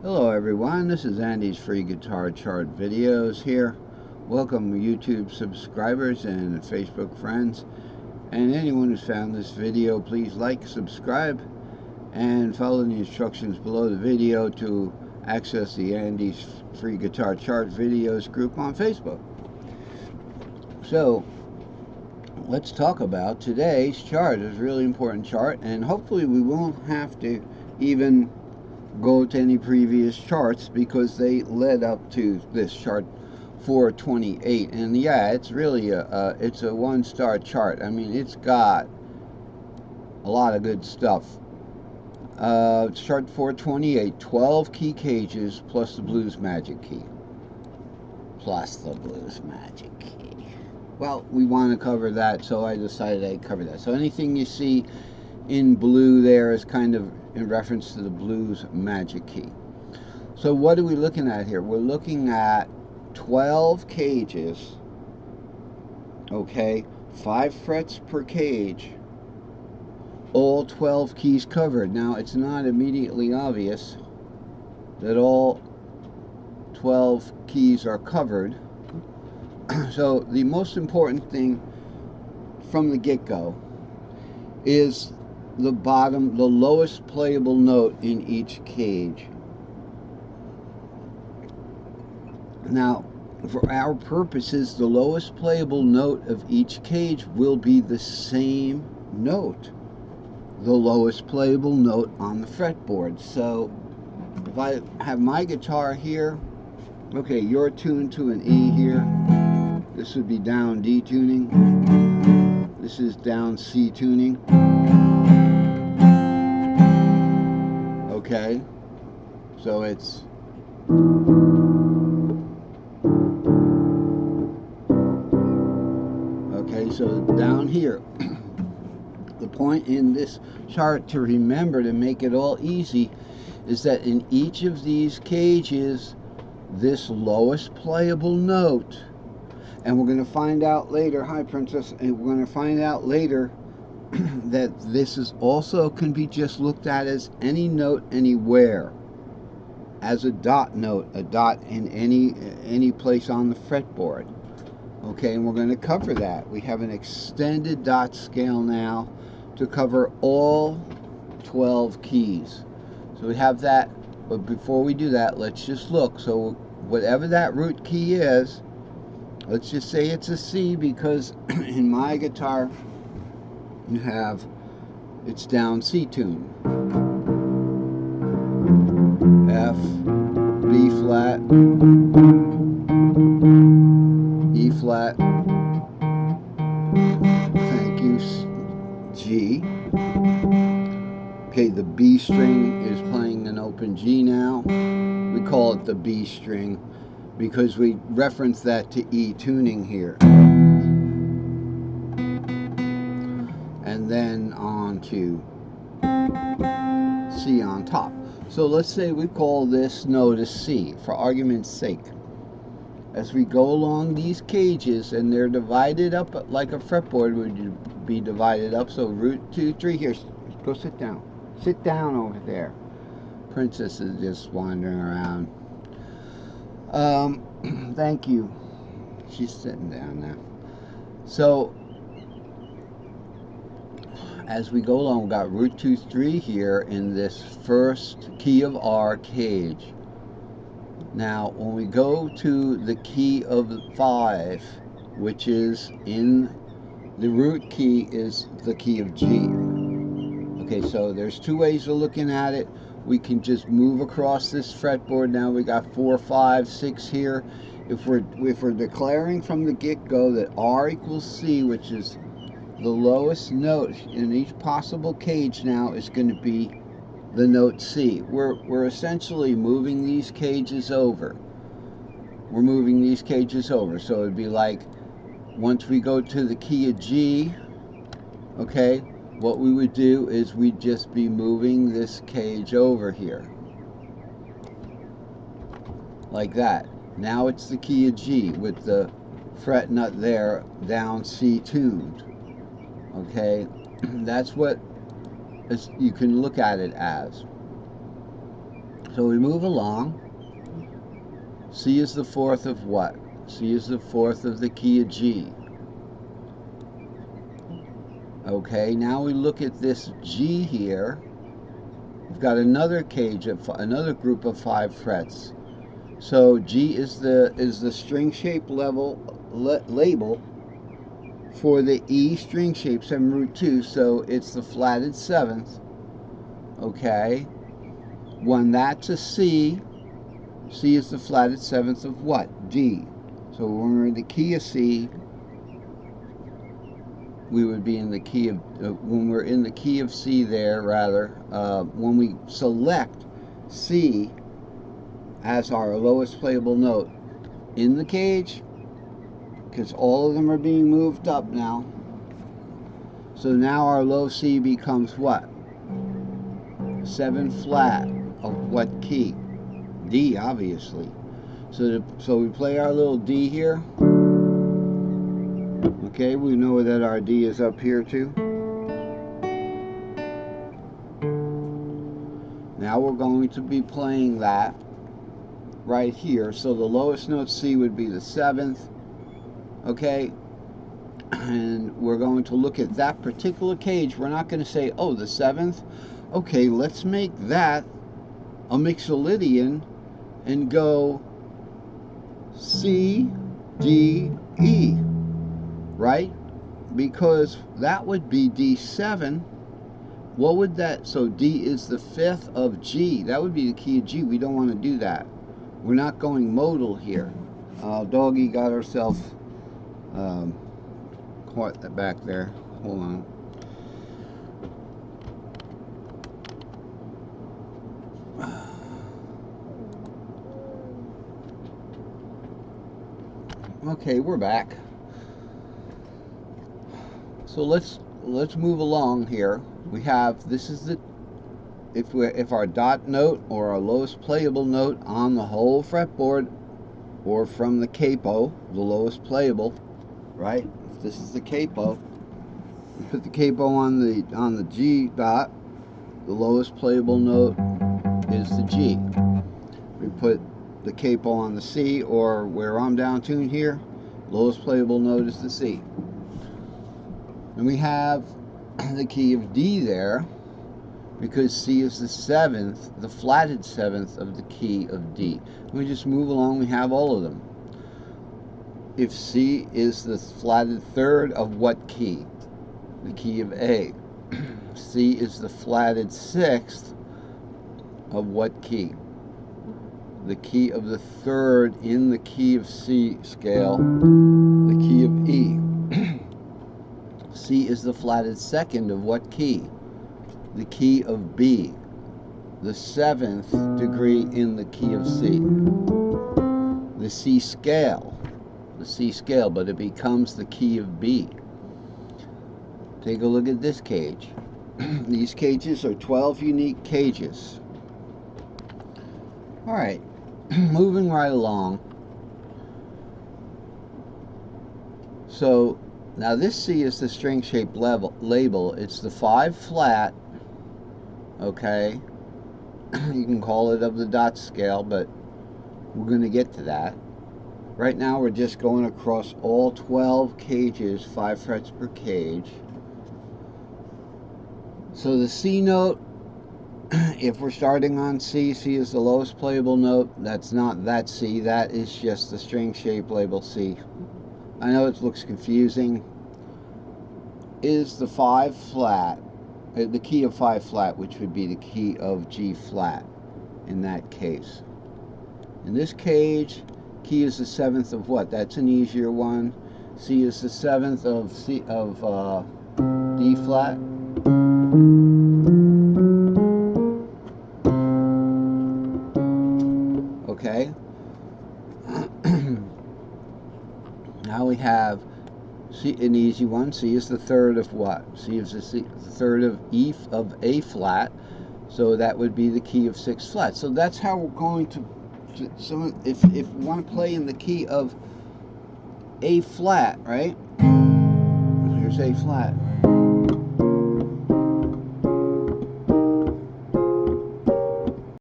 Hello everyone, this is Andy's Free Guitar Chart Videos here. Welcome YouTube subscribers and Facebook friends. And anyone who's found this video, please like, subscribe, and follow the instructions below the video to access the Andy's Free Guitar Chart Videos group on Facebook. So, let's talk about today's chart. It's a really important chart, and hopefully we won't have to even go to any previous charts because they led up to this chart 428. And yeah, it's really it's a one-star chart. I mean, it's got a lot of good stuff. Chart 428, 12 key cages plus the blues magic key. Well, we want to cover that, so I decided I'd cover that. So anything you see in blue there is kind of in reference to the blues magic key. So what are we looking at here? We're looking at 12 cages, okay, 5 frets per cage, all 12 keys covered. Now, it's not immediately obvious that all 12 keys are covered. So the most important thing from the get-go is the bottom, the lowest playable note in each cage. Now, for our purposes, the lowest playable note of each cage will be the same note, the lowest playable note on the fretboard. So if I have my guitar here, okay, you're tuned to an E here. This would be down D tuning. This is down C tuning. Okay, so it's okay, so down here. The point in this chart to remember, to make it all easy, is that in each of these cages, this lowest playable note, and we're going to find out later, hi Princess, and we're going to find out later that this is also can be just looked at as any note anywhere, as a dot note, a dot in any place on the fretboard. Okay, and we're going to cover that. We have an extended dot scale now to cover all 12 keys. So we have that, but before we do that, let's just look. So whatever that root key is, let's just say it's a C, because in my guitar you have, it's down C tune. F, B flat, E flat, thank you, G. Okay, the B string is playing an open G now. We call it the B string because we reference that to E tuning here. And then on to C on top. So let's say we call this note a C for argument's sake. As we go along these cages, and they're divided up like a fretboard would be divided up. So root 2, 3 here. Go sit down. Sit down over there. Princess is just wandering around. Thank you. She's sitting down now. So as we go along, we've got root 2, 3 here in this first key of R cage. Now, when we go to the key of 5, which is in the root key, is the key of G. Okay, so there's two ways of looking at it. We can just move across this fretboard. Now we got 4, 5, 6 here. If we're declaring from the get-go that R equals C, which is the lowest note in each possible cage, now is going to be the note C. We're essentially moving these cages over. We're moving these cages over. So it'd be like, once we go to the key of G, okay, what we would do is we'd just be moving this cage over here. Like that. Now it's the key of G with the fret nut there, down C tuned. Okay, that's what you can look at it as. So we move along. C is the fourth of what? C is the fourth of the key of G. Okay, now we look at this G here. We've got another cage of another group of 5 frets. So G is the string shape label for the E string shape 7√2. So it's the flatted 7th. Okay, when that's a C, C is the flatted 7th of what? D. So when we're in the key of C, we would be in the key of, when we're in the key of C there, rather, when we select C as our lowest playable note in the cage, because all of them are being moved up now. So now our low C becomes what? 7 flat of what key? D, obviously. So we play our little D here. Okay, we know that our D is up here too. Now we're going to be playing that right here. So the lowest note C would be the 7th. Okay, and we're going to look at that particular cage. We're not going to say, oh, the 7th. Okay, let's make that a mixolydian and go C, D, E, right? Because that would be D7. What would that, so D is the 5th of G. That would be the key of G. We don't want to do that. We're not going modal here. Doggy got herself caught back there. Hold on. Okay, we're back. So let's move along here. We have, this is the, if our dot note or our lowest playable note on the whole fretboard, or from the capo, the lowest playable, right? If this is the capo, we put the capo on the G dot. The lowest playable note is the G. We put the capo on the C, or where I'm down tuned here, lowest playable note is the C. And we have the key of D there, because C is the 7th, the flatted 7th of the key of D. We just move along, we have all of them. If C is the flatted 3rd of what key? The key of A. C is the flatted 6th of what key? The key of the 3rd in the key of C scale, the key of E. C is the flatted 2nd of what key? The key of B, the 7th degree in the key of C. The C scale, but it becomes the key of B. Take a look at this cage. These cages are 12 unique cages. All right, moving right along. So now this C is the string shape label. It's the 5 flat. Okay, you can call it of the dot scale, but we're going to get to that. Right now we're just going across all 12 cages, 5 frets per cage. So the C note, if we're starting on C, C is the lowest playable note. That's not that C, that is just the string shape label C. I know it looks confusing. Is the 5 flat, the key of 5 flat, which would be the key of G flat in that case. In this cage, key is the 7th of what? That's an easier one. C is the 7th of D flat. Okay. Now we have C, an easy one. C is the 3rd of what? C is the 3rd of E of A flat. So that would be the key of 6 flat. So that's how we're going to. So if we want to play in the key of A flat, right? Here's A flat.